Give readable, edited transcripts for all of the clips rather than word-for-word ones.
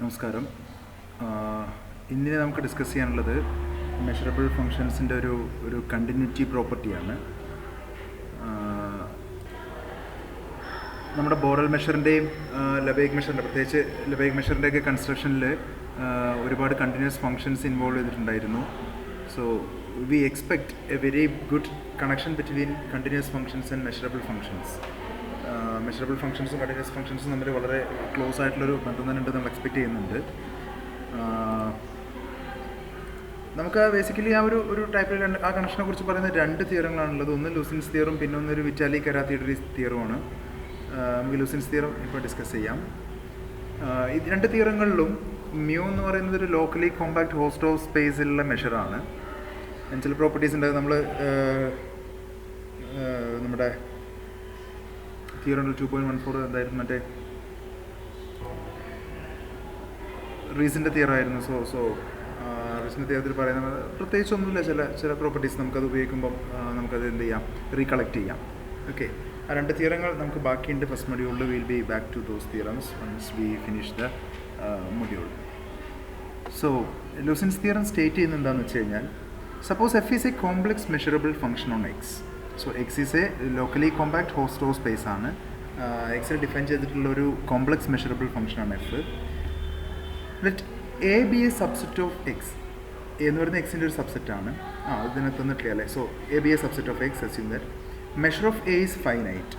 നമസ്കാരം. ഇന്ന് നമുക്ക് ഡിസ്കസ് ചെയ്യാനുള്ളത് മെഷറബിൾ ഫങ്ഷൻസിൻ്റെ ഒരു കണ്ടിന്യൂറ്റി പ്രോപ്പർട്ടിയാണ്. നമ്മുടെ ബോറൽ മെഷറിൻ്റെയും ലബേഗ് മെഷറിൻ്റെ, പ്രത്യേകിച്ച് ലബേഗ് മെഷറിൻ്റെയൊക്കെ കൺസ്ട്രക്ഷനിൽ ഒരുപാട് കണ്ടിന്യൂസ് ഫങ്ഷൻസ് ഇൻവോൾവ് ചെയ്തിട്ടുണ്ടായിരുന്നു. So we expect a very good connection between continuous functions and measurable functions. Measurable ഫങ്ഷൻസും കണ്ടിന്യൂസ് ഫങ്ഷൻസും തമ്മിൽ വളരെ ക്ലോസ് ആയിട്ടുള്ളൊരു ബന്ധം തന്നെ ഉണ്ടെന്ന് നമ്മൾ എക്സ്പെക്റ്റ് ചെയ്യുന്നുണ്ട്. നമുക്ക് ബേസിക്കലി ഒരു ടൈപ്പിൽ ആ കണക്ഷനെ കുറിച്ച് പറയുന്ന രണ്ട് തിയറങ്ങളാണുള്ളത്. ഒന്ന് ലൂസിൻസ് തിയറും പിന്നെ ഒന്നൊരു വിറ്റാലി കരാത്തിയുടെ തിയറുമാണ്. നമുക്ക് ലൂസിൻസ് തിയറം ഇപ്പോൾ ഡിസ്കസ് ചെയ്യാം. ഇത് രണ്ട് തിയറങ്ങളിലും മ്യൂ എന്ന് പറയുന്നത് ഒരു ലോക്കലി കോമ്പാക്ട് ഹോസ്റ്റ് ഓഫ് സ്പേസിലുള്ള മെഷറാണ്. ചില പ്രോപ്പർട്ടീസ് ഉണ്ട്. നമ്മുടെ തിയറം 2.14 എന്തായിരുന്നു, മറ്റേ റീസിൻ്റെ തിയറായിരുന്നു. റീസിൻ്റെ തിയറത്തിൽ പറയുന്നത് പ്രത്യേകിച്ചൊന്നുമില്ല, ചില പ്രോപ്പർട്ടീസ് നമുക്കത് ഉപയോഗിക്കുമ്പം നമുക്കത് എന്ത് ചെയ്യാം, റീകളക്ട് ചെയ്യാം. ഓക്കെ, ആ രണ്ട് തിയറങ്ങൾ നമുക്ക് ബാക്കിയുണ്ട്. ഫസ്റ്റ് മൊഡ്യൂളിൽ will be back to those theorems once we finish the module. So Lusin's theorem state ചെയ്യുന്നത് എന്താണെന്ന് വെച്ച് കഴിഞ്ഞാൽ, suppose F is a complex measurable function on X. So X is a locally compact Hausdorff space ആണ്. എക്സിൽ define ചെയ്തിട്ടുള്ള ഒരു complex measurable ഫംഗ്ഷനാണ് F. Let A be a subset of X. A എന്ന് പറയുന്നത് എക്സിൻ്റെ ഒരു സബ്സെറ്റാണ്. ഇതിനകത്ത് തന്നിട്ടില്ല അല്ലേ. So A be a subset of X. Assume that measure of a is finite.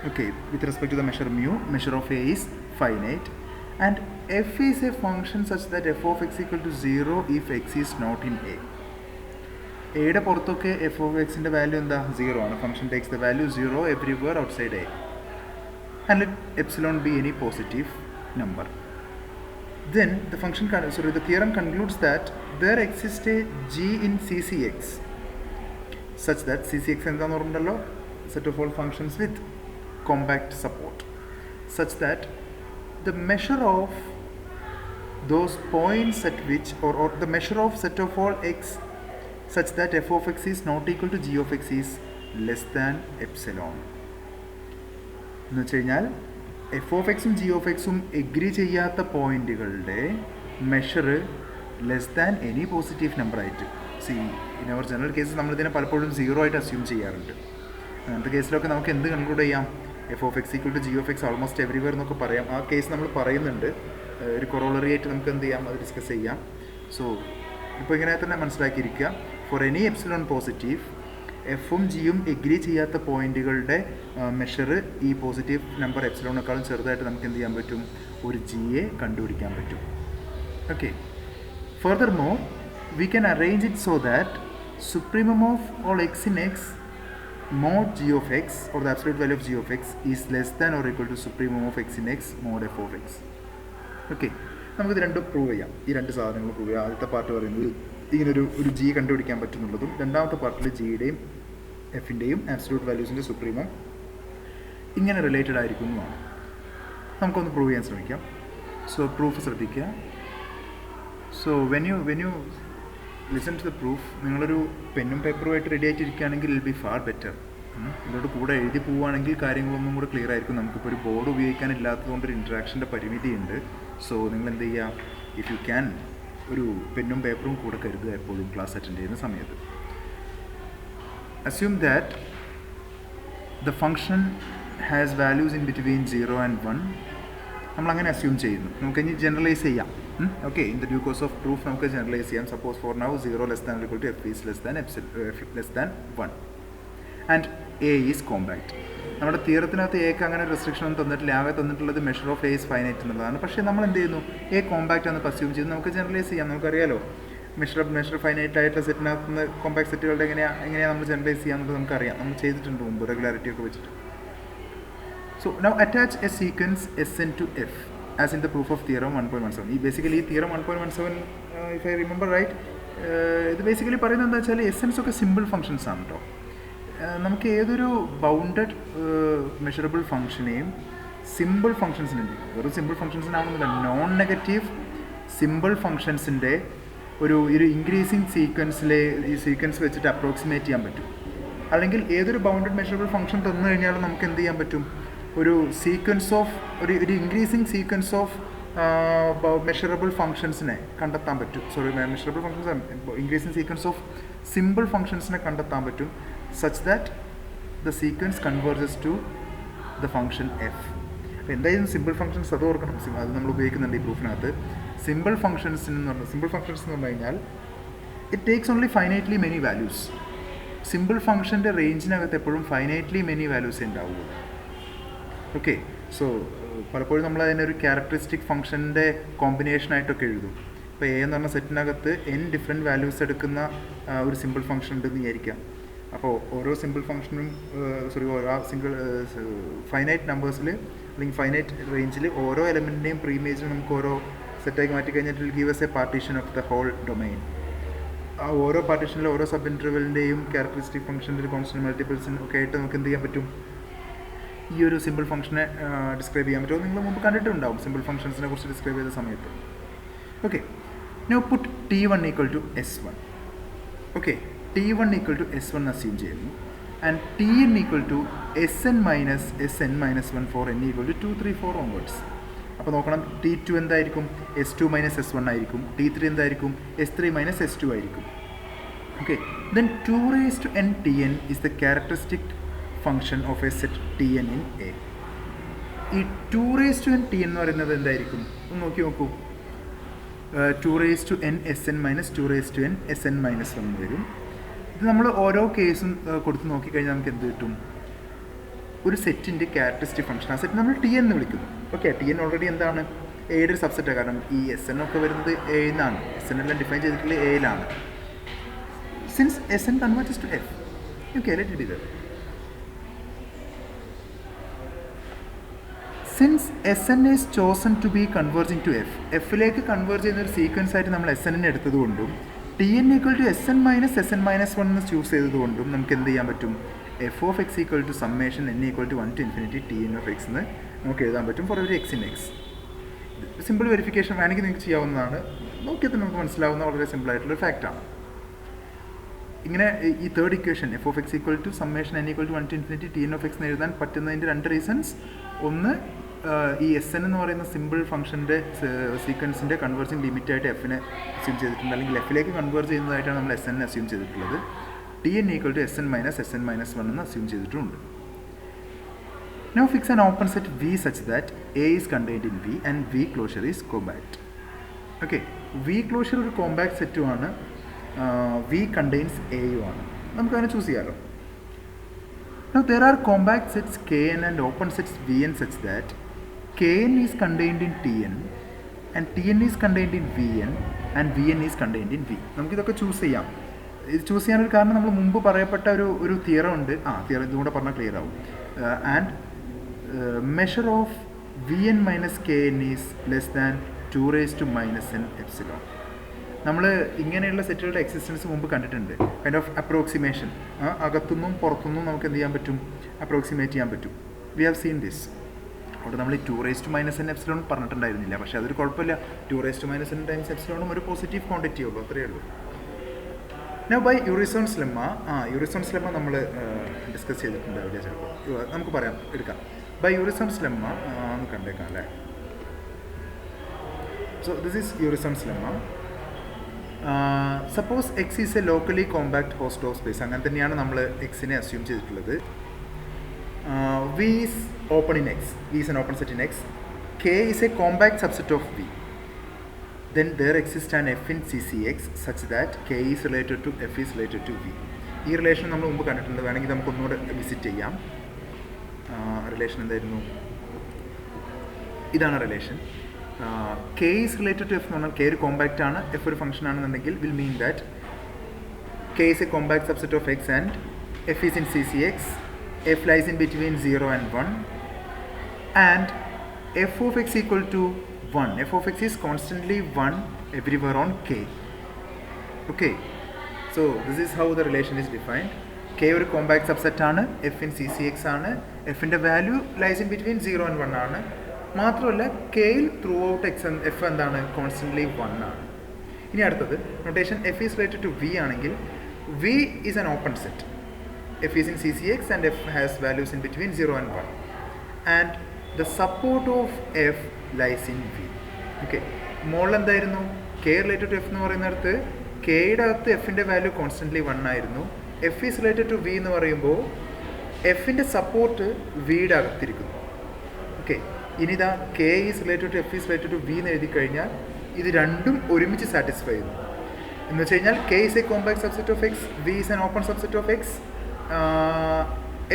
Okay, with respect to the measure mu, measure of a is finite, and f is a function such that f of x equal to 0 if x is not in a. എയുടെ പുറത്തൊക്കെ F of എക്സിൻ്റെ value എന്താ, 0 ആണ്. Function takes the value 0 everywhere outside A, and let epsilon be any positive number. Then the theorem concludes that there exists a g in CCX such that CCX എന്താന്ന് പറഞ്ഞല്ലോ, set of all functions with compact support, such that the measure of those points at which or the measure of set of all x such that f of x is not equal to g of x is less than epsilon. എന്ന് വെച്ച് കഴിഞ്ഞാൽ F of എക്സും G of എക്സും agree ചെയ്യാത്ത പോയിന്റുകളുടെ measure less than any positive number ആയിട്ട്. In our general cases നമ്മളിതിനെ പലപ്പോഴും 0 ആയിട്ട് അസ്യൂം ചെയ്യാറുണ്ട്. അങ്ങനത്തെ കേസിലൊക്കെ നമുക്ക് എന്ത് കൺക്ലൂഡ് ചെയ്യാം, F of X equal to G of X almost everywhere എന്നൊക്കെ പറയാം. ആ കേസ് നമ്മൾ പറയുന്നുണ്ട്. ഒരു കൊറോളറി ആയിട്ട് നമുക്ക് എന്ത് ചെയ്യാം, അത് ഡിസ്കസ് ചെയ്യാം. സോ ഇപ്പോൾ ഇങ്ങനെ തന്നെ മനസ്സിലാക്കിയിരിക്കുക, ഫോർ എനി എപ്സിലോൺ പോസിറ്റീവ് എഫും ജിയും എഗ്രി ചെയ്യാത്ത പോയിന്റുകളുടെ മെഷർ ഈ പോസിറ്റീവ് നമ്പർ എപ്സിലോണേക്കാളും ചെറുതായിട്ട് നമുക്ക് എന്ത് ചെയ്യാൻ പറ്റും, ഒരു ജിയെ കണ്ടുപിടിക്കാൻ പറ്റും. Okay, furthermore we can arrange it so that supremum of all x in x mod g of x or the absolute value of g of x is less than or equal to supremum of x in x mod f of x. Okay, നമുക്കിത് രണ്ടും prove ചെയ്യാം. ഈ രണ്ട് സാധനങ്ങൾ prove ചെയ്യാം. ആദ്യത്തെ part പറയുന്നത് ഇങ്ങനൊരു ജി കണ്ടുപിടിക്കാൻ പറ്റുന്നുള്ളതും, രണ്ടാമത്തെ പാർട്ടിൽ ജിയുടെയും എഫിൻ്റെയും ആബ്സല്യൂട്ട് വാല്യൂസിൻ്റെ സുപ്രീമം ഇങ്ങനെ റിലേറ്റഡ് ആയിരിക്കുന്നതാണ്. നമുക്കൊന്ന് പ്രൂവ് ചെയ്യാൻ ശ്രമിക്കാം. സോ പ്രൂഫ് ശ്രദ്ധിക്കുക. So when you listen to the proof, നിങ്ങളൊരു പെന്നും പേപ്പറുമായിട്ട് റെഡി ആയിട്ടിരിക്കുകയാണെങ്കിൽ ഇൽ ബി ഫാർ ബെറ്റർ. ഇതിലോട്ട് കൂടെ എഴുതി പോവുകയാണെങ്കിൽ കാര്യങ്ങളൊന്നും കൂടെ ക്ലിയർ ആയിരിക്കും. നമുക്കിപ്പോൾ ഒരു ബോർഡ് ഉപയോഗിക്കാനില്ലാത്തതുകൊണ്ട് ഒരു ഇൻട്രാക്ഷൻ്റെ പരിമിതിയുണ്ട്. സോ നിങ്ങൾ എന്ത് ചെയ്യുക, ഇഫ് യു ക്യാൻ ഒരു പെന്നും പേപ്പറും കൂടെ കരുതുക എപ്പോഴും ക്ലാസ് അറ്റൻഡ് ചെയ്യുന്ന സമയത്ത്. Assume that the function has values in between 0 and 1. നമ്മളങ്ങനെ അസ്യൂം ചെയ്യുന്നു. നമുക്കിനി ജനറലൈസ് ചെയ്യാം. Okay, in the due course of proof നമുക്ക് ജനറലൈസ് ചെയ്യാം. Suppose for now 0 less than equal to F is less than 1 and A is compact. നമ്മുടെ തിയറത്തിനകത്ത് എക്ക് അങ്ങനെ റെസ്ട്രിക്ഷൻ ഒന്നും തന്നിട്ടില്ല. ആകെ തന്നിട്ടുള്ളത് measure of A is finite എന്നുള്ളതാണ്. പക്ഷേ നമ്മൾ എന്ത് ചെയ്യുന്നു, എ കോമ്പാക്ട് എന്ന് അസ്യൂം ചെയ്ത് നമുക്ക് ജനറലൈസ് ചെയ്യാം. നമുക്കറിയാലോ മെഷർ ഫൈനൈറ്റ് ആയിട്ടുള്ള സെറ്റിനകത്ത് നിന്ന് കോമ്പാക്ട് സെറ്റുകളുടെ എങ്ങനെയാണ് നമ്മൾ ജനറലൈസ് ചെയ്യാമെന്നുള്ളത് നമുക്കറിയാം. നമ്മൾ ചെയ്തിട്ടുണ്ട് മുമ്പ് റെഗുലാരിറ്റി ഒക്കെ വെച്ചിട്ട്. So now attach a sequence Sn to f as in the proof of theorem 1.17. Basically theorem 1.17 if I remember right, ഇത് ബേസിക്കലി പറയുന്നത് എന്താ വെച്ചാൽ എസെൻസ് ഒക്കെ സിമ്പിൾ ഫങ്ഷൻസ് ആണ് കേട്ടോ. നമുക്ക് ഏതൊരു ബൗണ്ടഡ് മെഷറബിൾ ഫങ്ഷനെയും സിമ്പിൾ ഫങ്ഷൻസിനുണ്ട്, വെറും സിമ്പിൾ ഫങ്ഷൻസിനാണെന്നില്ല, നോൺ നെഗറ്റീവ് സിമ്പിൾ ഫങ്ഷൻസിൻ്റെ ഒരു ഇൻക്രീസിങ് ഈ സീക്വൻസ് വെച്ചിട്ട് അപ്രോക്സിമേറ്റ് ചെയ്യാൻ പറ്റും. അല്ലെങ്കിൽ ഏതൊരു ബൗണ്ടഡ് മെഷറബിൾ ഫങ്ഷൻ തന്നു കഴിഞ്ഞാൽ നമുക്ക് എന്ത് ചെയ്യാൻ പറ്റും, ഒരു സീക്വൻസ് ഓഫ് ഒരു ഇൻക്രീസിങ് സീക്വൻസ് ഓഫ് മെഷറബിൾ ഫങ്ഷൻസിനെ കണ്ടെത്താൻ പറ്റും. Measurable functions increasing sequence of simple ഫങ്ഷൻസിനെ കണ്ടെത്താൻ പറ്റും such that the sequence converges to the function F. അപ്പോൾ എന്തായാലും സിമ്പിൾ ഫങ്ഷൻസ് അത് ഓർക്കണം, അത് നമ്മൾ ഉപയോഗിക്കുന്നുണ്ട് ഈ പ്രൂഫിനകത്ത്. സിമ്പിൾ ഫങ്ഷൻസ് എന്ന് പറഞ്ഞു കഴിഞ്ഞാൽ it takes only finitely many values. Simple ഫങ്ഷൻ്റെ റേഞ്ചിനകത്ത് എപ്പോഴും ഫൈനൈറ്റ്ലി മെനി വാല്യൂസേ ഉണ്ടാവുള്ളൂ. ഓക്കെ, സോ പലപ്പോഴും നമ്മൾ അതിനെ ഒരു ക്യാരക്ടറിസ്റ്റിക് ഫംഗ്ഷൻ്റെ കോമ്പിനേഷനായിട്ടൊക്കെ എഴുതും. ഇപ്പോൾ എ എന്ന് പറഞ്ഞ സെറ്റിനകത്ത് n ഡിഫറെൻറ്റ് വാല്യൂസ് എടുക്കുന്ന ഒരു സിമ്പിൾ ഫംഗ്ഷൻ ഉണ്ടെന്ന് വിചാരിക്കാം. അപ്പോൾ ഓരോ സിമ്പിൾ ഫംഗ്ഷനും ഓരോ ഫൈനൈറ്റ് നമ്പേഴ്സിൽ അല്ലെങ്കിൽ ഫൈനൈറ്റ് റേഞ്ചിൽ ഓരോ എലമെൻറ്റിൻ്റെയും പ്രീമേജിൽ നമുക്ക് ഓരോ സെറ്റാക്കി മാറ്റി കഴിഞ്ഞിട്ട് will give us a partition of the whole domain. ആ ഓരോ പാർട്ടീഷനിലെ ഓരോ സബ് ഇൻ്റർവെലിൻ്റെയും ക്യാരക്ടറിസ്റ്റിക് ഫംഗ്ഷൻ്റെ ഒരു കോൺസ്റ്റൻറ്റ് മൾട്ടിപ്പിൾസിനും ഒക്കെ ആയിട്ട് നമുക്ക് എന്ത് ചെയ്യാൻ പറ്റും, ഈ ഒരു സിമ്പിൾ ഫംഗ്ഷനെ ഡിസ്ക്രൈബ് ചെയ്യാൻ പറ്റുമോ. നിങ്ങൾ മുമ്പ് കണ്ടിട്ടുണ്ടാവും സിമ്പിൾ ഫംഗ്ഷൻസിനെ കുറിച്ച് ഡിസ്ക്രൈബ് ചെയ്ത സമയത്ത്. Okay, now put T1 = S1. Okay, T1 = S1 assume ചെയ്യുന്നു. And Tn = Sn-Sn-1 for n = 2, 3, 4 onwards. അപ്പോൾ നോക്കണം, T2 എന്തായിരിക്കും, S2 - S1 ആയിരിക്കും. T3 എന്തായിരിക്കും, S3 - S2 ആയിരിക്കും. Okay, then 2n Tn is the characteristic function of a set Tn in A. ഈ 2n Tn എന്ന് പറയുന്നത് എന്തായിരിക്കും ഒന്ന് നോക്കൂ. 2n Sn - 2n Sn-1 വരും. ഇത് നമ്മൾ ഓരോ കേസും കൊടുത്ത് നോക്കിക്കഴിഞ്ഞാൽ നമുക്ക് എന്ത് കിട്ടും, ഒരു സെറ്റിൻ്റെ ക്യാരക്ടറിസ്റ്റിക് ഫംഗ്ഷൻ. ആ സെറ്റ് നമ്മൾ Tn എന്ന് വിളിക്കുന്നു. ഓക്കെ, Tn ഓൾറെഡി എന്താണ്, എയുടെ ഒരു സബ്സെറ്റാണ്. കാരണം ഈ Sn ഒക്കെ വരുന്നത് A എന്നാണ്. Sn എല്ലാം ഡിഫൈൻ ചെയ്തിട്ടുള്ളത് Aയിലാണ്. Since Sn converts to F, okay, let it be there. Since Sn is chosen to be converging to F, എഫിലേക്ക് കൺവേർജ് ചെയ്യുന്ന ഒരു സീക്വൻസ് ആയിട്ട് നമ്മൾ Sn എടുത്തതുകൊണ്ടും Tn = Sn - Sn-1 എന്ന് ചൂസ് ചെയ്തതുകൊണ്ടും നമുക്ക് എന്ത് ചെയ്യാൻ പറ്റും, f(x) = summation n = 1 to infinity Tn of x എന്ന് നമുക്ക് എഴുതാൻ പറ്റും for every x in x. Simple verification വേണമെങ്കിൽ നിങ്ങൾക്ക് ചെയ്യാവുന്നതാണ്. നോക്കിയത് നമുക്ക് മനസ്സിലാവുന്ന വളരെ സിമ്പിളായിട്ടുള്ളൊരു ഫാക്റ്റാണ്. ഇങ്ങനെ ഈ third equation f(x) = summation n = 1 to infinity Tn of x എന്ന് എഴുതാൻ പറ്റുന്നതിൻ്റെ രണ്ട് റീസൺസ്. ഒന്ന്, ഈ Sn എന്ന് പറയുന്ന സിമ്പിൾ ഫംഗ്ഷൻ്റെ സീക്വൻസിൻ്റെ കൺവേർജിങ് ലിമിറ്റായിട്ട് എഫിനെ അസ്യൂം ചെയ്തിട്ടുണ്ട്, അല്ലെങ്കിൽ എഫിലേക്ക് കൺവേർജ് ചെയ്യുന്നതായിട്ടാണ് നമ്മൾ Sn അസ്യൂം ചെയ്തിട്ടുള്ളത്. Tn = Sn - Sn-1 എന്ന് assume ചെയ്തിട്ടുമുണ്ട്. Now fix an open set V such that A is contained in V and V closure is compact. Okay, V closure ഒരു compact സെറ്റുമാണ്, V contains A യുമാണ്. നമുക്കതിനെ choose ചെയ്യാമല്ലോ. Now there are compact sets Kn and open sets Vn such that Kn is contained in Tn and Tn is contained in Vn and Vn is contained in V. നമുക്കിതൊക്കെ choose ചെയ്യാം. ഇത് choose ചെയ്യാനൊരു കാരണം നമ്മൾ മുമ്പ് പറയപ്പെട്ട ഒരു theorem ഉണ്ട്. തിയറം ഇതുകൂടെ പറഞ്ഞാൽ ക്ലിയർ ആവും. And measure of Vn - Kn is less than 2⁻⁻n⁴. നമ്മൾ ഇങ്ങനെയുള്ള സെറ്റുകളുടെ എക്സിസ്റ്റൻസ് മുമ്പ് കണ്ടിട്ടുണ്ട്. കൈൻഡ് ഓഫ് അപ്രോക്സിമേഷൻ, അകത്തുനിന്നും പുറത്തുനിന്നും നമുക്ക് എന്ത് ചെയ്യാൻ പറ്റും, അപ്രോക്സിമേറ്റ് ചെയ്യാൻ പറ്റും. We have seen this. അവിടെ നമ്മൾ ഈ 2⁻⁻n⁴ പറഞ്ഞിട്ടുണ്ടായിരുന്നില്ല, പക്ഷേ അതൊരു കുഴപ്പമില്ല. 2⁻⁻n × ഒരു പോസിറ്റീവ് ക്വാണ്ടിറ്റി ഉള്ളൂ, അത്രയേ ഉള്ളൂ. Now by Urysohn's lemma, Urysohn's lemma നമ്മൾ ഡിസ്കസ് ചെയ്തിട്ടുണ്ട് അവിടെ ചിലപ്പോൾ. നമുക്ക് പറയാം, എടുക്കാം. ബൈ Urysohn's lemma ഒന്ന് കണ്ടേക്കാം അല്ലേ. So this is Urysohn's lemma. Suppose X is a locally compact Hausdorff space. അങ്ങനെ തന്നെയാണ് നമ്മൾ എക്സിനെ അസ്യൂം ചെയ്തിട്ടുള്ളത്. V is open in X, V is an open set in X. K is a compact subset of V. Then there exists an F in CCX such that K is related to F is related to V. ഈ relation നമ്മൾ മുമ്പ് കണ്ടിട്ടുണ്ട്. വേണമെങ്കിൽ നമുക്കൊന്നുകൂടെ visit ചെയ്യാം. Relation എന്തായിരുന്നു, ഇതാണ് relation. K is related to F എന്ന് പറഞ്ഞാൽ K ഒരു കോമ്പാക്റ്റ് ആണ്, F ഒരു ഫംഗ്ഷൻ ആണെന്നുണ്ടെങ്കിൽ will mean that K is a compact subset of X and F is in CCX. F lies in between 0 and 1 and f of x equal to 1. F of x is constantly 1 everywhere on K. Okay, so this is how the relation is defined. K ഒരു compact subset ആണ്, F in CCX ആണ്, Fൻ്റെ value lies in between 0 and 1 ആണ്. മാത്രമല്ല Kയിൽ throughout F എന്താണ്, constantly 1 ആണ്. ഇനി അടുത്തത് notation, F is related to V ആണെങ്കിൽ V is an open set. F is in CCX and F has values in between 0 and 1 and the support of F lies in V. Okay, മോളിൽ എന്തായിരുന്നു K related to F എന്ന് പറയുന്നിടത്ത് കെയുടെ അകത്ത് എഫിൻ്റെ value constantly 1 ആയിരുന്നു. F is related to V എന്ന് പറയുമ്പോൾ എഫിൻ്റെ സപ്പോർട്ട് വിയുടെ അകത്തിരിക്കുന്നു. ഓക്കെ, ഇനി ഇതാ K is related to F is related to V എന്ന് എഴുതി കഴിഞ്ഞാൽ ഇത് രണ്ടും ഒരുമിച്ച് സാറ്റിസ്ഫൈ ചെയ്യുന്നു. എന്ന് വെച്ച് കഴിഞ്ഞാൽ K is a compact subset of X, V is an open subset of X,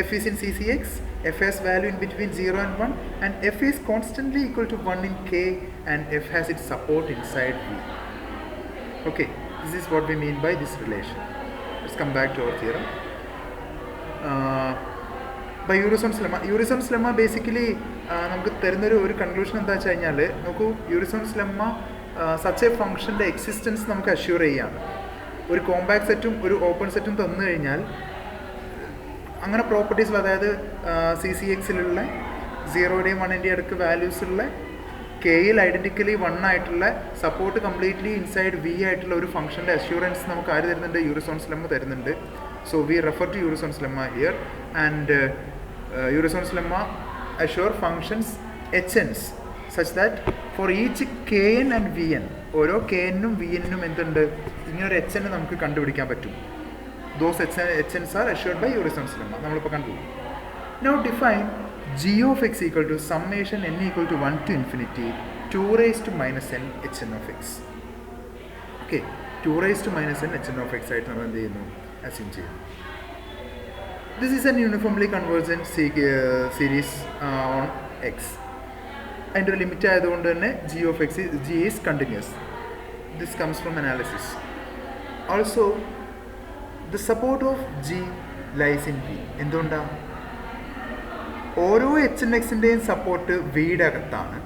F is in C C X, F has value in between 0 and 1 and F is constantly equal to 1 in K and F has it support inside V. Okay, this is what we mean by this relation. Let's come back to our theorem. By Urysohn's lemma. Urysohn's lemma basically നമുക്ക് തരുന്നൊരു conclusion എന്താ വെച്ച് കഴിഞ്ഞാൽ, നോക്കൂ, Urysohn's lemma such a ഫംഗ്ഷൻ്റെ existence നമുക്ക് assure ചെയ്യാണ്. ഒരു കോമ്പാക്ട് സെറ്റും ഒരു ഓപ്പൺ സെറ്റും തന്നു കഴിഞ്ഞാൽ അങ്ങനെ പ്രോപ്പർട്ടീസിൽ, അതായത് സി സി എക്സിലുള്ള 0യുടെയും 1ൻ്റെയും അടുക്ക് വാല്യൂസുള്ള കെയിൽ ഐഡൻറ്റിക്കലി 1 ആയിട്ടുള്ള സപ്പോർട്ട് കംപ്ലീറ്റ്ലി ഇൻസൈഡ് വി ആയിട്ടുള്ള ഒരു ഫംഗ്ഷൻ്റെ അഷ്യൂറൻസ് നമുക്ക് ആര് തരുന്നുണ്ട്? Urysohn's lemma തരുന്നുണ്ട്. So we refer to Urysohn's lemma here and Urysohn's lemma assure functions hns such that for each kn and vn, ഓരോ kn-നും vn-നും എന്തുണ്ട്, ഇങ്ങനൊരു hn നമുക്ക് കണ്ടുപിടിക്കാൻ പറ്റും. Those hns are assured by Urysohn's lemma. നമ്മളിപ്പോൾ കണ്ടു. Now define g of x equal to summation n equal to 1 to infinity 2 raised to minus n hn of x. Okay, 2 raised to minus n hn of x ആയിട്ട് നമ്മൾ എന്ത് ചെയ്യുന്നു? Assume ചെയ്യുന്നു. This is an uniformly convergent series on x. അതിൻ്റെ ഒരു limit ആയതുകൊണ്ട് തന്നെ g of x is continuous. This comes from analysis. Also, the support of g lies in v. എന്തുകൊണ്ടാണ്? ഓരോ എച്ച് എൻ എക്സിൻ്റെയും സപ്പോർട്ട് വിയുടെ അകത്താണ്.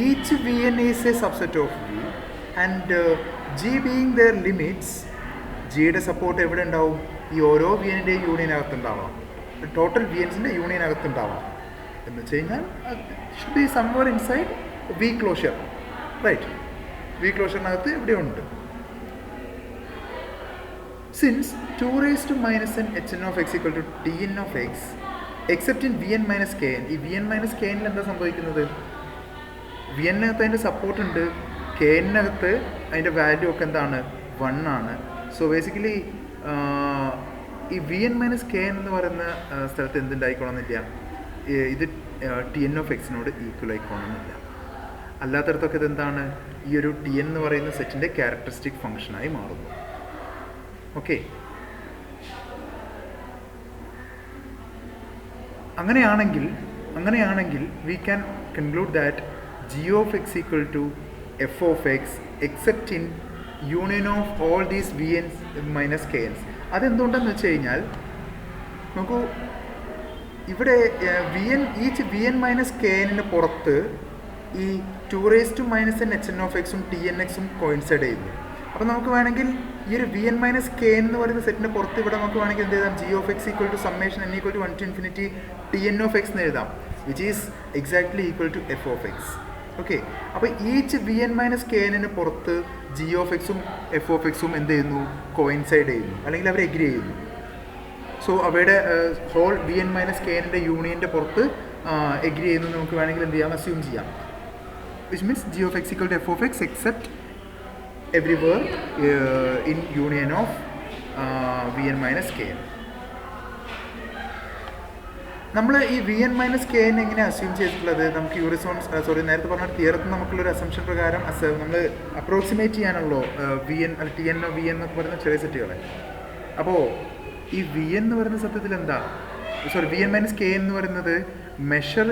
Each V N is a subset of V and G being their limits, ജിയുടെ support എവിടെ ഉണ്ടാവും? ഈ ഓരോ V എന്നിൻ്റെയും യൂണിയനകത്തുണ്ടാവാം, ടോട്ടൽ വി എൻസിൻ്റെ യൂണിയനകത്തുണ്ടാവാം. എന്ന് വെച്ച് കഴിഞ്ഞാൽ should be somewhere inside V closure, right? V ക്ലോഷറിനകത്ത് ഇവിടെയുണ്ട്. Since 2 raised to minus n hn of x equal to tn of x except in vn minus kn, ഈ vn minus kn എന്താ സംഭവിക്കുന്നത്? vn-നകത്ത് അതിൻ്റെ സപ്പോർട്ട് ഉണ്ട്, kn-നകത്ത് അതിൻ്റെ വാല്യൂ ഒക്കെ എന്താണ്? 1 ആണ്. സോ ബേസിക്കലി ഈ vn മൈനസ് kn എന്ന് പറയുന്ന സ്ഥലത്ത് എന്തുണ്ടായിക്കോണമെന്നില്ല, ഇത് tn of x-നോട് ഈക്വൽ ആയിക്കോണമെന്നില്ല. അല്ലാത്തടത്തൊക്കെ ഇതെന്താണ്? ഈ ഒരു tn എന്ന് പറയുന്ന സെറ്റിൻ്റെ ക്യാരക്ടറിസ്റ്റിക് ഫംഗ്ഷനായി മാറുന്നു. ഓക്കെ, അങ്ങനെയാണെങ്കിൽ we can conclude that G of X equal to F of X except in union of all these V Ns minus K Ns. അതെന്തുകൊണ്ടെന്ന് വെച്ച് കഴിഞ്ഞാൽ, നോക്കൂ, ഇവിടെ each V N minus K എന്നിന് പുറത്ത് ഈ 2 raised to minus n hn of x-ഉം T N എക്സും കോയിൻസൈഡ് ചെയ്യുന്നു. അപ്പോൾ നമുക്ക് വേണമെങ്കിൽ ഈ ഒരു വി എൻ മൈനസ് കെ എന്ന് പറയുന്ന സെറ്റിൻ്റെ പുറത്ത് ഇവിടെ നമുക്ക് വേണമെങ്കിൽ എന്ത് എഴുതാം? G of X equal to summation n equal to 1 to infinity t n of x എന്ന് എഴുതാം, which is exactly equal to F of x. Okay, അപ്പോൾ each V N minus K എന്നിന് പുറത്ത് ജി ഓഫ് എക്സും f of എക്സും എന്ത് ചെയ്യുന്നു? Coincide ചെയ്യുന്നു, അല്ലെങ്കിൽ അവർ എഗ്രി ചെയ്യുന്നു. സോ അവയുടെ whole v N minus k എന്നിൻ്റെ യൂണിയൻ്റെ പുറത്ത് എഗ്രി ചെയ്യുന്നു നമുക്ക് വേണമെങ്കിൽ എന്ത് ചെയ്യാം? അസ്യൂം ചെയ്യാം. Which means g of x equal to f of x except everywhere in union of vn minus kn. നമ്മൾ ഈ v N minus K n എങ്ങനെ അസ്യൂം ചെയ്തിട്ടുള്ളത്? നമുക്ക് നേരത്തെ പറഞ്ഞ തിയറത്തിൽ നമുക്കുള്ളൊരു അസംഷൻ പ്രകാരം നമ്മൾ അപ്രോക്സിമേറ്റ് ചെയ്യാനുള്ളൂ v n t n v n എന്നൊക്കെ പറയുന്ന ചെറിയ സെറ്റുകളെ. അപ്പോൾ ഈ വി എൻ എന്ന് പറയുന്ന സത്യത്തിൽ എന്താ? വി എൻ മൈനസ് കെ എന്ന് പറയുന്നത് measure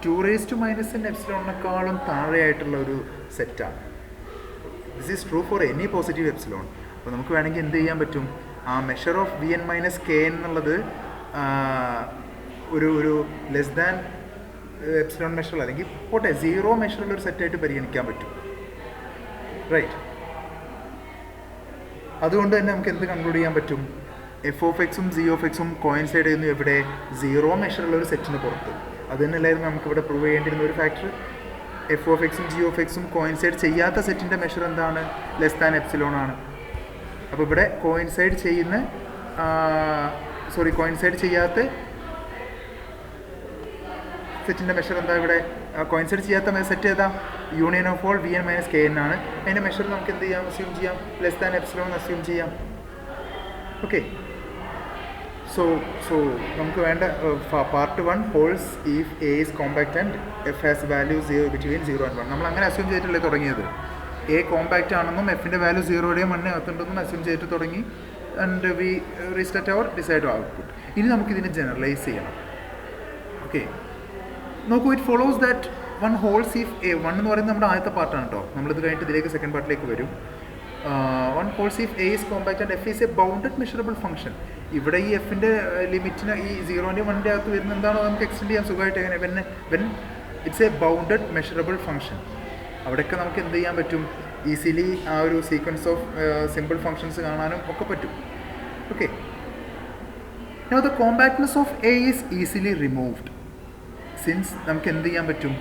2 raised to minus n എപ്സിലോണിനേക്കാളും താഴെയായിട്ടുള്ള ഒരു സെറ്റാണ്. This is true for any positive epsilon. അപ്പോൾ നമുക്ക് വേണമെങ്കിൽ എന്ത് ചെയ്യാൻ പറ്റും? ആ measure of V N minus K എന്നുള്ളത് ഒരു ലെസ് ദാൻ എപ്സിലോൺ മെഷർ അല്ലെങ്കിൽ പോട്ടെ 0 മെഷറുള്ളൊരു സെറ്റായിട്ട് പരിഗണിക്കാൻ പറ്റും, റൈറ്റ്? അതുകൊണ്ട് തന്നെ നമുക്ക് എന്ത് കൺക്ലൂഡ് ചെയ്യാൻ പറ്റും? എഫ് ഓഫ് എക്സും ജി ഓഫ് എക്സും കോയിൻസൈഡ് ചെയ്യുന്നു എവിടെ? 0 മെഷറുള്ളൊരു സെറ്റിന് പുറത്ത്. അത് തന്നെയല്ലായിരുന്നു നമുക്കിവിടെ പ്രൂവ് ചെയ്യേണ്ടിരുന്ന ഒരു ഫാക്ടർ. എഫ് ഓഫ് എക്സും ജി ഓഫ് എക്സും കോയിൻസൈഡ് ചെയ്യാത്ത സെറ്റിൻ്റെ മെഷർ എന്താണ്? ലെസ് ദാൻ എപ്സിലോൺ ആണ്. അപ്പോൾ ഇവിടെ കോയിൻസൈഡ് ചെയ്യാത്ത സെറ്റിൻ്റെ മെഷർ എന്താ? ഇവിടെ കോയിൻസൈഡ് ചെയ്യാത്ത സെറ്റ് ഏതാ? Union of all V N minus K N ആണ്. അതിൻ്റെ മെഷർ നമുക്ക് എന്ത് ചെയ്യാം, അസ്യൂം ചെയ്യാം, ലെസ് ദാൻ എപ്സിലോൺ അസ്യൂം ചെയ്യാം. ഓക്കെ, സോ നമുക്ക് വേണ്ട part 1 holds if A is compact and F has value between 0 and 1. നമ്മൾ അങ്ങനെ അസ്യൂം ചെയ്തിട്ടല്ലേ തുടങ്ങിയത്. എ കോമ്പാക്റ്റ് ആണെന്നും എഫിൻ്റെ വാല്യൂ 0യുടെയും 1 അകത്തുണ്ടെന്നും അസ്യൂം ചെയ്തിട്ട് തുടങ്ങി. And we reset our decide output. ഇനി നമുക്കിതിനെ ജനറലൈസ് ചെയ്യണം. ഓക്കെ, നോക്കൂ, it follows that 1 holds if A, 1 എന്ന് പറയുന്നത് നമ്മുടെ ആദ്യത്തെ പാർട്ടാണ് കേട്ടോ. നമ്മളിത് കഴിഞ്ഞിട്ട് ഇതിലേക്ക് സെക്കൻഡ് പാർട്ടിലേക്ക് വരും. 1 holds if A is compact and F is a bounded measurable function. ഇവിടെ ഈ എഫിൻ്റെ ലിമിറ്റിന് ഈ 0ൻ്റെയും 1ൻ്റെ അകത്ത് വരുന്ന എന്താണോ നമുക്ക് എക്സ്റ്റെൻഡ് ചെയ്യാൻ സുഖമായിട്ട്. എങ്ങനെ when it's A bounded measurable function, അവിടെയൊക്കെ നമുക്ക് എന്ത് ചെയ്യാൻ പറ്റും, ഈസിലി ആ ഒരു സീക്വൻസ് ഓഫ് സിമ്പിൾ ഫംഗ്ഷൻസ് കാണാനും ഒക്കെ പറ്റും. Okay, now the compactness of A is easily removed since നമുക്ക് എന്ത് ചെയ്യാൻ പറ്റും,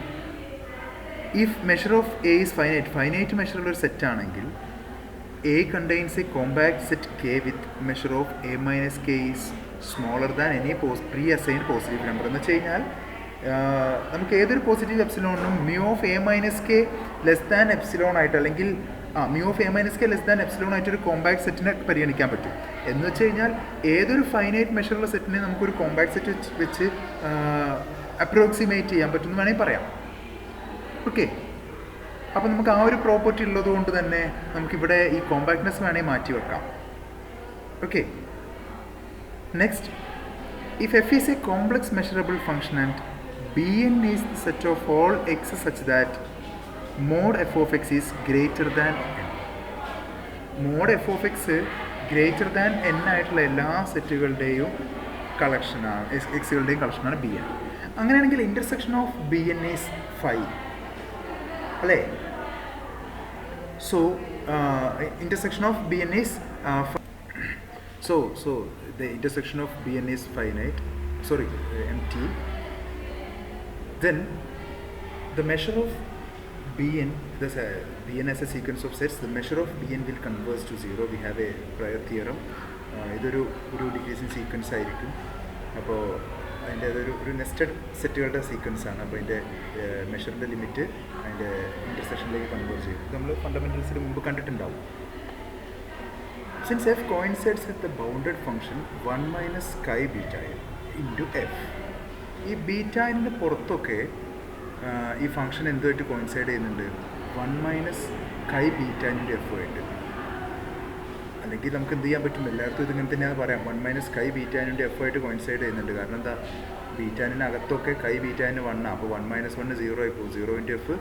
if measure of A is finite മെഷറുള്ള ഒരു സെറ്റ് ആണെങ്കിൽ A contains a compact set K with measure of A minus K is smaller than any preassigned positive number. എന്ന് വെച്ച് കഴിഞ്ഞാൽ നമുക്ക് ഏതൊരു പോസിറ്റീവ് എപ്സിലോണിനും mu of A minus K less than epsilon ആയിട്ട്, അല്ലെങ്കിൽ mu of A minus K less than epsilon ആയിട്ട് ഒരു കോമ്പാക്ട് സെറ്റിനെ പരിഗണിക്കാൻ പറ്റും. എന്ന് വെച്ച് കഴിഞ്ഞാൽ ഏതൊരു ഫൈനൈറ്റ് മെഷറുള്ള സെറ്റിനെ നമുക്കൊരു കോമ്പാക്ട് സെറ്റ് വെച്ച് അപ്രോക്സിമേറ്റ് ചെയ്യാൻ പറ്റുമെന്ന് വേണമെങ്കിൽ പറയാം. ഓക്കെ, അപ്പോൾ നമുക്ക് ആ ഒരു പ്രോപ്പർട്ടി ഉള്ളത് കൊണ്ട് തന്നെ നമുക്കിവിടെ ഈ കോമ്പാക്ട്നെസ് വേണമെങ്കിൽ മാറ്റി വെക്കാം. Okay, next, if f is a complex measurable function and Bn is the set of all x such that mod f of x is greater than n. mod f of x greater than n ആയിട്ടുള്ള എല്ലാ സെറ്റുകളുടെയും കളക്ഷനാണ്, എക്സുകളുടെയും കളക്ഷനാണ് B N. അങ്ങനെയാണെങ്കിൽ intersection of B N is 5 അല്ലേ? So intersection of B N is so the intersection of Bn is finite, empty. Then the measure of Bn, Bn as a sequence of sets, the measure of Bn will converge to 0. We have a prior theorem. ഇതൊരു decreasing sequence ആയിരിക്കും. അപ്പോൾ അതിൻ്റെ ഒരു nested സെറ്റുകളുടെ sequence ആണ്. അപ്പോൾ അതിൻ്റെ മെഷറിൻ്റെ limit അതിൻ്റെ ഇൻ്റർസെക്ഷനിലേക്ക് converge ചെയ്യും. ഇത് നമ്മൾ ഫണ്ടമെൻ്റൽസിന് മുമ്പ് കണ്ടിട്ടുണ്ടാവും. Since f coincides with the bounded function 1 minus chi beta n into f, ഈ ബീറ്റ എന്നിൻ്റെ പുറത്തൊക്കെ ഈ ഫംഗ്ഷൻ എന്തുമായിട്ട് കോയിൻസൈഡ് ചെയ്യുന്നുണ്ട്, 1 മൈനസ് കൈ ബീറ്റ ഇൻറ്റു എഫ് ആയിട്ട്. അല്ലെങ്കിൽ നമുക്ക് എന്ത് ചെയ്യാൻ പറ്റും, എല്ലായിടത്തും ഇതിങ്ങനെ തന്നെയാണ് പറയാം, 1 മൈനസ് കൈ ബീറ്റ ഇൻറ്റു എഫ് ആയിട്ട് കോയിൻസൈഡ് ചെയ്യുന്നുണ്ട്. കാരണം എന്താ, ബീറ്റാനിനകത്തൊക്കെ കൈ ബീറ്റാന് 1 അപ്പോൾ 1 മൈനസ് 1 0 ആയി പോകും, 0 ഇൻറ്റു എഫ്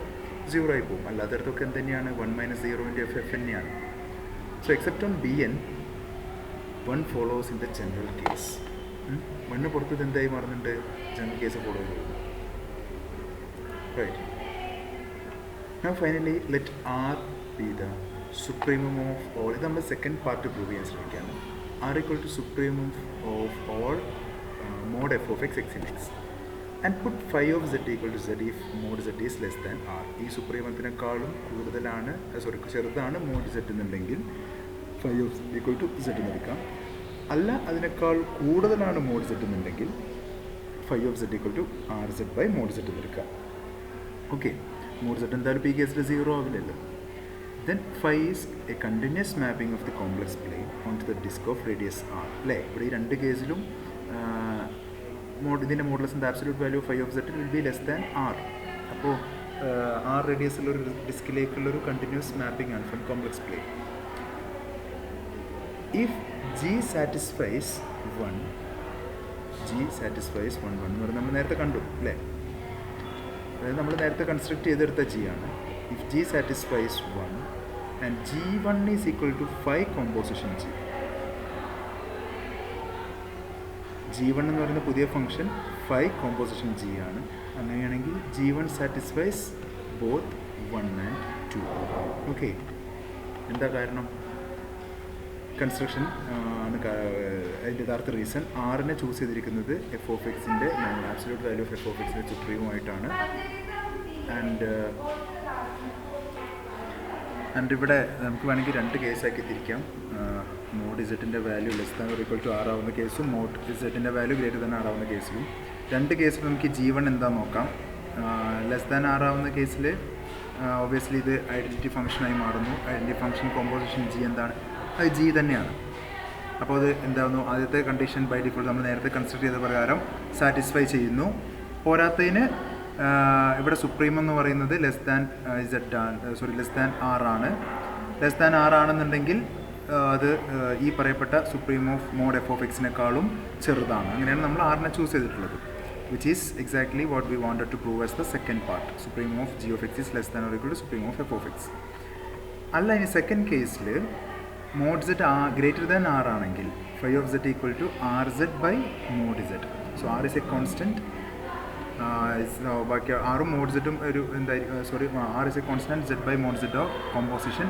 0 ആയി പോകും. അല്ലാത്തടത്തൊക്കെ എന്ത് തന്നെയാണ്, 1 മൈനസ് 0 ഇൻറ്റു എഫ് തന്നെയാണ്. So except on Bn, 1 follows in the general case. 1 പുറത്ത് എന്തായി മാറുന്നുണ്ട്, ജനറൽ കേസ് ഫോളോ ചെയ്തു. Right. Now finally let R be the supremum of all. ഇത് നമ്മൾ സെക്കൻഡ് പാർട്ട് പ്രൂവ് ചെയ്യാൻ ശ്രമിക്കുകയാണ്. R equal to supremum of all mod f of x x in x. And put phi of z equal to z if mod z is less than r. ഈ സുപ്രീമത്തിനേക്കാളും കൂടുതലാണ്, ചെറുതാണ് mod z എന്നുണ്ടെങ്കിൽ phi of z equal to z എന്ന് എടുക്കാം. അല്ല അതിനേക്കാൾ കൂടുതലാണ് mod z എന്നുണ്ടെങ്കിൽ phi of z equal to rz by mod z എന്ന് എടുക്കാം. ഓക്കെ, mod z എന്തായാലും ഈ കേസിൽ 0 ആവില്ലല്ലോ. Then phi is a continuous mapping of the complex plane onto the disk of radius r. അല്ലേ, ഇവിടെ ഈ രണ്ട് കേസിലും ഇതിൻ്റെ മോഡുലസിൻ്റെ absolute value phi of z will be less than r. അപ്പോൾ ആർ റേഡിയസിലൊരു ഡിസ്കിലേക്കുള്ളൊരു കണ്ടിന്യൂസ് മാപ്പിംഗ് ആണ് from complex plane. If G satisfies 1 എന്ന് പറഞ്ഞാൽ നമ്മൾ നേരത്തെ കണ്ടു അല്ലേ, അതായത് നമ്മൾ നേരത്തെ കൺസ്ട്രക്ട് ചെയ്തെടുത്ത ജി ആണ്. If G satisfies 1 and G1 is equal to 5 composition G. G1 എന്ന് പറയുന്ന പുതിയ ഫംഗ്ഷൻ 5 കോമ്പോസിഷൻ ജി ആണ്. അങ്ങനെയാണെങ്കിൽ G1 satisfies both 1 and 2. Okay, എന്താ കാരണം, കൺസ്ട്രക്ഷൻ ആണ് അതിൻ്റെ യഥാർത്ഥ റീസൺ. ആറിനെ ചൂസ് ചെയ്തിരിക്കുന്നത് എഫ് ഓഫ് എക്സിൻ്റെ absolute value of F of എക്സിൻ്റെ സുപ്രീമുമായിട്ടാണ്. ആൻഡ് ഇവിടെ നമുക്ക് വേണമെങ്കിൽ രണ്ട് കേസാക്കി തിരിക്കാം. മോഡ് ഇസെറ്റിൻ്റെ value less than or equal to r ആവുന്ന കേസും മോഡ് ഇസെറ്റിൻ്റെ വാല്യൂ ഗ്രേറ്റർ ദാൻ ആർ ആവുന്ന കേസിലും. രണ്ട് കേസിൽ നമുക്ക് G1 എന്താ നോക്കാം. ലെസ് ദാൻ ആർ ആവുന്ന കേസിൽ ഒബ്വിയസ്ലി ഇത് ഐഡൻറ്റിറ്റി ഫംഗ്ഷനായി മാറുന്നു. ഐഡൻറ്റിറ്റി ഫംഗ്ഷൻ കോമ്പോസിഷൻ ജി എന്താണ്? അത് ജി തന്നെയാണ്. അപ്പോൾ അത് എന്താകുന്നു? ആദ്യത്തെ കണ്ടീഷൻ ബൈ ഡിഫോൾട്ട് നമ്മൾ നേരത്തെ കൺസിഡർ ചെയ്ത പ്രകാരം സാറ്റിസ്ഫൈ ചെയ്യുന്നു. പോരാത്തതിന് ഇവിടെ സുപ്രീം എന്ന് പറയുന്നത് ലെസ് ദാൻ ആർ ആണ്. ലെസ് ദാൻ ആർ ആണെന്നുണ്ടെങ്കിൽ അത് ഈ പറയപ്പെട്ട supreme of mod f of എക്സിനേക്കാളും ചെറുതാണ്. അങ്ങനെയാണ് നമ്മൾ ആറിനെ ചൂസ് ചെയ്തിട്ടുള്ളത്. which is exactly what we wanted to prove as the second part. Supreme of g of x is less than or equal to supreme of f of x. അല്ല, ഇനി second കേസിൽ mod z greater than r ആണെങ്കിൽ phi of z equal to r z by mod z. So r is a constant. ബാക്കി ആറും മോഡ് സെറ്റും ഒരു എന്തായിരിക്കും, r is a constant z by mod z of composition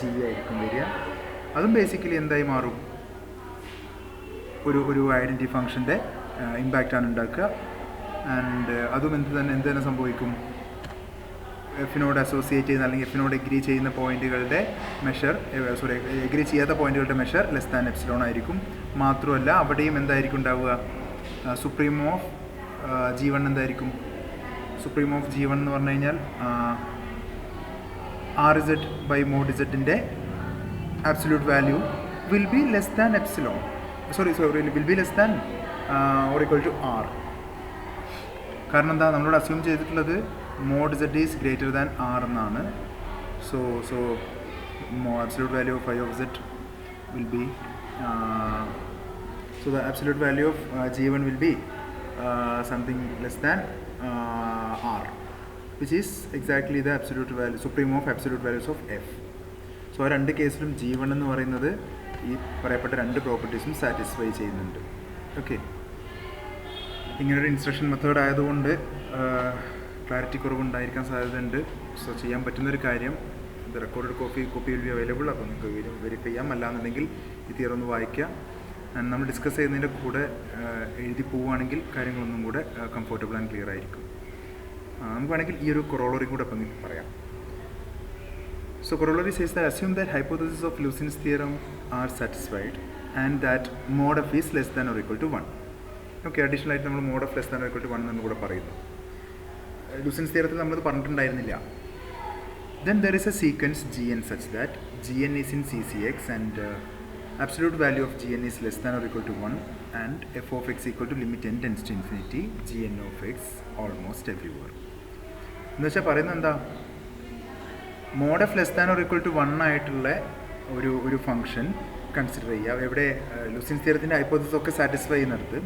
g ആയിരിക്കും വരിക. അതും ബേസിക്കലി എന്തായി മാറും? ഒരു ഐഡൻറ്റിറ്റി ഫംഗ്ഷൻ്റെ ഇമ്പാക്റ്റാണ് ഉണ്ടാക്കുക. ആൻഡ് അതും എന്ത് തന്നെ സംഭവിക്കും? എഫിനോട് അസോസിയേറ്റ് ചെയ്യുന്ന അല്ലെങ്കിൽ എഫിനോട് എഗ്രി ചെയ്യുന്ന പോയിന്റുകളുടെ മെഷർ, എഗ്രി ചെയ്യാത്ത പോയിന്റുകളുടെ മെഷർ ലെസ് ദാൻ എപ്സിലോൺ ആയിരിക്കും. മാത്രമല്ല അവിടെയും എന്തായിരിക്കും ഉണ്ടാവുക? സുപ്രീം ഓഫ് ജി വൺ എന്തായിരിക്കും? സുപ്രീം ഓഫ് ജി വൺ എന്ന് പറഞ്ഞു കഴിഞ്ഞാൽ ആർ ഇസഡ് ബൈ മോഡ് ഇസഡിൻ്റെ absolute value will be less than epsilon, will be less than or equal to r. കാരണം എന്താ, നമ്മളോട് അസ്യൂം ചെയ്തിട്ടുള്ളത് mod z is greater than r എന്നാണ്. So absolute value of phi of z will be so the absolute value of g1 will be something less than r, which is exactly the absolute value, supreme of absolute values of f. So ആ രണ്ട് കേസിലും g1 എന്ന് പറയുന്നത് ഈ പറയപ്പെട്ട രണ്ട് പ്രോപ്പർട്ടീസും satisfy ചെയ്യുന്നുണ്ട്. Okay, ഇങ്ങനൊരു ഇൻസ്ട്രക്ഷൻ മെത്തേഡ് ആയതുകൊണ്ട് ക്ലാരിറ്റി കുറവുണ്ടായിരിക്കാൻ സാധ്യതയുണ്ട്. സോ ചെയ്യാൻ പറ്റുന്നൊരു കാര്യം, ഇത് record copy will be available. അപ്പോൾ നിങ്ങൾക്ക് വെരിഫൈ ചെയ്യാം. അല്ലാന്നുണ്ടെങ്കിൽ ഈ തിയറി ഒന്ന് വായിക്കാം. നമ്മൾ ഡിസ്കസ് ചെയ്യുന്നതിൻ്റെ കൂടെ എഴുതി പോവുകയാണെങ്കിൽ കാര്യങ്ങളൊന്നും കൂടെ കംഫർട്ടബിൾ ആൻഡ് ക്ലിയർ ആയിരിക്കും. നമുക്ക് വേണമെങ്കിൽ ഈ ഒരു കൊറോളറി കൂടെ അപ്പം പറയാം. So corollary says that assume that hypothesis of Lusin's theorem are satisfied and that mod f is less than or equal to 1. Okay, additional ആയിട്ട് നമ്മൾ mod of less than or equal to 1 എന്ന് കൂടെ പറയുന്നു. Lusin's theorem നമ്മളത് പറഞ്ഞിട്ടുണ്ടായിരുന്നില്ല. Then there is a sequence gn such that gn is in CCX and absolute value of gn is less than or equal to 1 and f of x equal to limit n tends to infinity gn of x almost everywhere. എന്ന് വെച്ചാൽ പറയുന്നത് എന്താ, mod F less than or equal to 1 ആയിട്ടുള്ള ഒരു function consider ചെയ്യുക. എവിടെ ലൂസിൻസ് തിയറത്തിൻ്റെ hypothesis ഒക്കെ satisfy ചെയ്യുന്നിടത്ത്.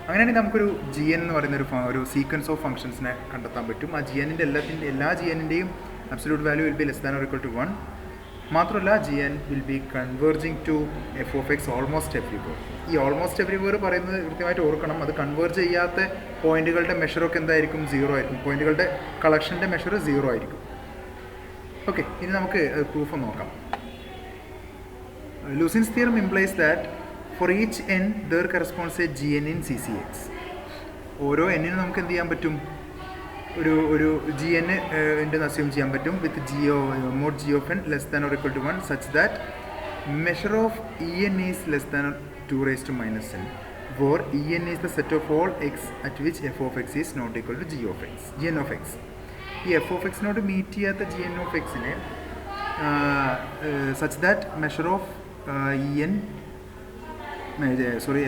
അങ്ങനെയാണെങ്കിൽ നമുക്കൊരു ജി എൻ എന്ന് പറയുന്ന ഒരു സീക്വൻസ് ഓഫ് ഫംഗ്ഷൻസിനെ കണ്ടെത്താൻ പറ്റും. ആ ജി എന്നിൻ്റെ എല്ലാ ജി എന്നിൻ്റെയും absolute value will be less than or equal to 1. മാത്രമല്ല g n will be converging to F of X almost everywhere. ഈ ഓൾമോസ്റ്റ് എവ്രിവെയർ പറയുന്നത് കൃത്യമായിട്ട് ഓർക്കണം. അത് കൺവേർജ് ചെയ്യാത്ത പോയിന്റുകളുടെ മെഷറൊക്കെ എന്തായിരിക്കും? 0 ആയിരിക്കും. പോയിന്റുകളുടെ കളക്ഷൻ്റെ മെഷർ 0 ആയിരിക്കും. ഓക്കെ, ഇനി നമുക്ക് പ്രൂഫ് നോക്കാം. Lusin's theorem implies that for each n there corresponds a g n in C C x. ഓരോ എന്നിനും നമുക്ക് എന്ത് ചെയ്യാൻ പറ്റും? ഒരു ജി എൻ ഉണ്ടെന്ന് അസ്യൂം ചെയ്യാൻ പറ്റും with mod g of n less than or equal to 1 such that measure of E n is less than 2⁻⁻n for E n is the set of all x at which f of x is not equal to G N of x. ഈ f of എക്സിനോട് meet ചെയ്യാത്ത g N of എക്സിനെ such that measure of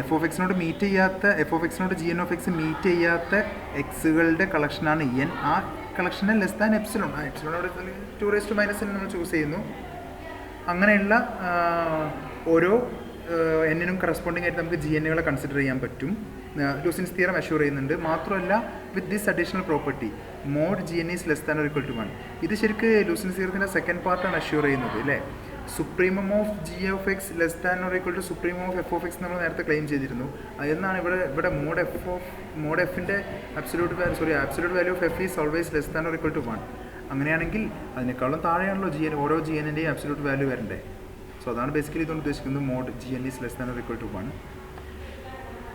F of എക്സിനോട് meet ചെയ്യാത്ത f of എക്സിനോട് G N of X meet ചെയ്യാത്ത എക്സുകളുടെ കളക്ഷനാണ് E N. ആ കളക്ഷനെ ലെസ് ദാൻ എപ്സിലോൺ, ആ എപ്സിലോണോട് 2⁻⁻n നമ്മൾ ചൂസ് ചെയ്യുന്നു. അങ്ങനെയുള്ള ഓരോ എന്നിനും കറസ്പോണ്ടിങ് ആയിട്ട് നമുക്ക് ജി എന്നുകളെ കൺസിഡർ ചെയ്യാൻ പറ്റും. ലൂസിൻസ് തിയറം അഷ്യൂർ ചെയ്യുന്നുണ്ട്. മാത്രമല്ല with this additional property mod G N is less than or equal to 1. ഇത് ശരിക്ക് ലൂസിൻസ് തിയറത്തിൻ്റെ സെക്കൻഡ് പാർട്ടാണ് അഷ്യൂർ ചെയ്യുന്നത് അല്ലേ. Supremum of G of X less than or equal to supremum of F of X നമ്മൾ നേരത്തെ claim ചെയ്തിരുന്നു. എന്നാണ് ഇവിടെ മോഡ് എഫിൻ്റെ absolute value of F is always less than or equal to 1. അങ്ങനെയാണെങ്കിൽ അതിനേക്കാളും താഴെയാണല്ലോ ജി എൻ, ഓരോ ജി എന്നിൻ്റെയും അബ്സല്യൂട്ട് വാല്യൂ വരണ്ടേ. സോ അതാണ് ബേസിക്കലി ഇതുകൊണ്ട് ഉദ്ദേശിക്കുന്നത് mod G N is less than or equal to 1.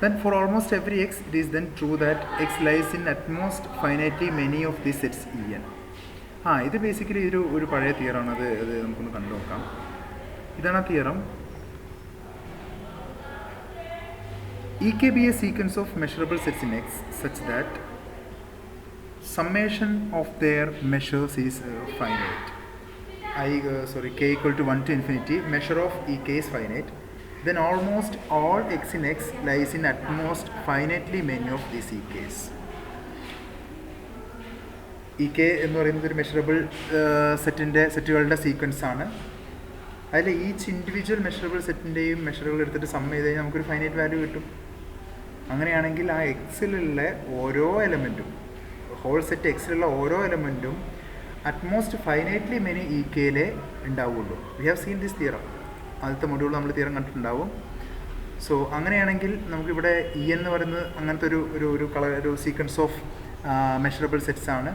Then for almost every x, it is then true that x lies in at most finitely many of these sets En. ഇത് basically ഒരു പഴയ തിയറാണ്. അത് നമുക്കൊന്ന് കണ്ടു നോക്കാം. ഇതാണ് ആ theorem. E can be a sequence of measurable sets in X such that summation of their measures is finite. K equal to 1 to infinity, measure of ek is finite. Then almost all x in x lies in at most finitely many of these ek's. ek എന്ന് പറയുന്നത് ഒരു measurable സെറ്റുകളുടെ sequence ആണ്. അതിൽ each individual measurable സെറ്റിൻ്റെയും മെഷറുകൾ എടുത്തിട്ട് some ചെയ്ത് കഴിഞ്ഞാൽ നമുക്കൊരു finite value കിട്ടും. അങ്ങനെയാണെങ്കിൽ ആ എക്സിലുള്ള ഓരോ എലമെൻറ്റും, ഹോൾ സെറ്റ് എക്സിലുള്ള ഓരോ എലമെൻറ്റും അറ്റ്മോസ്റ്റ് ഫൈനൈറ്റ്ലി മെനി ഇ കെയിലേ ഉണ്ടാവുള്ളൂ. We have seen this theorem. ആദ്യത്തെ മൊഡ്യൂൾ നമ്മൾ തിയറം കണ്ടിട്ടുണ്ടാവും. സോ അങ്ങനെയാണെങ്കിൽ നമുക്കിവിടെ ഇ എന്ന് പറയുന്നത് അങ്ങനത്തെ ഒരു സീക്വൻസ് ഓഫ് മെഷറബിൾ സെറ്റ്സ് ആണ്.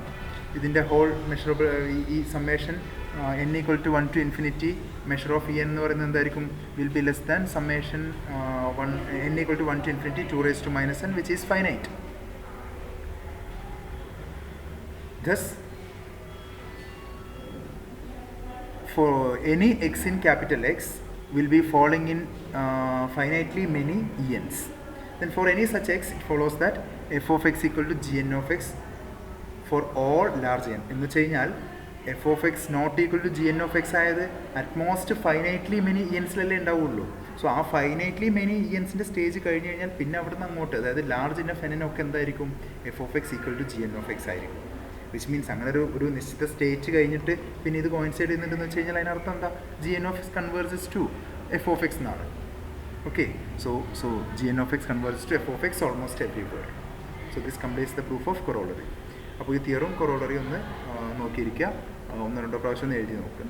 ഇതിൻ്റെ ഹോൾ മെഷറബിൾ ഈ summation n equal to 1 to infinity, measure of en എന്ന് പറയുന്നത് എന്തായിരിക്കും? Will be less than summation n equal to 1 to infinity 2 raised to minus n, which is finite. Thus, for any x in capital X will be falling in finitely many ens. Then for any such x, it follows that f of x equal to gn of x for all large n. എന്ന് വെച്ച് കഴിഞ്ഞാൽ F of X not equal to G N of X ആയത് at most finitely many E എൻസിലല്ലേ ഉണ്ടാവുള്ളൂ. So ആ finitely many E എൻസിൻ്റെ stage കഴിഞ്ഞ് കഴിഞ്ഞാൽ പിന്നെ അവിടെ നിന്ന് അങ്ങോട്ട്, അതായത് ലാർജ് എൻ എഫ് എൻ ഒക്കെ എന്തായിരിക്കും? F of X equal to G N of X ആയിരിക്കും. വിച്ച് മീൻസ് അങ്ങനെ ഒരു നിശ്ചിത സ്റ്റേറ്റ് കഴിഞ്ഞിട്ട് പിന്നെ ഇത് കോയിൻസൈഡ് ചെയ്യുന്നുണ്ടെന്ന് വെച്ച് കഴിഞ്ഞാൽ അതിനർത്ഥം എന്താ? G N of x converges to F of x എന്നാണ്. Okay, so g N of x converges to F of X almost everywhere. So this completes the proof of corollary. അപ്പോൾ ഈ തിയറും കൊറോളറി ഒന്ന് നോക്കിയിരിക്കുക, 1-2 പ്രാവശ്യം ഒന്ന് എഴുതി നോക്കുക.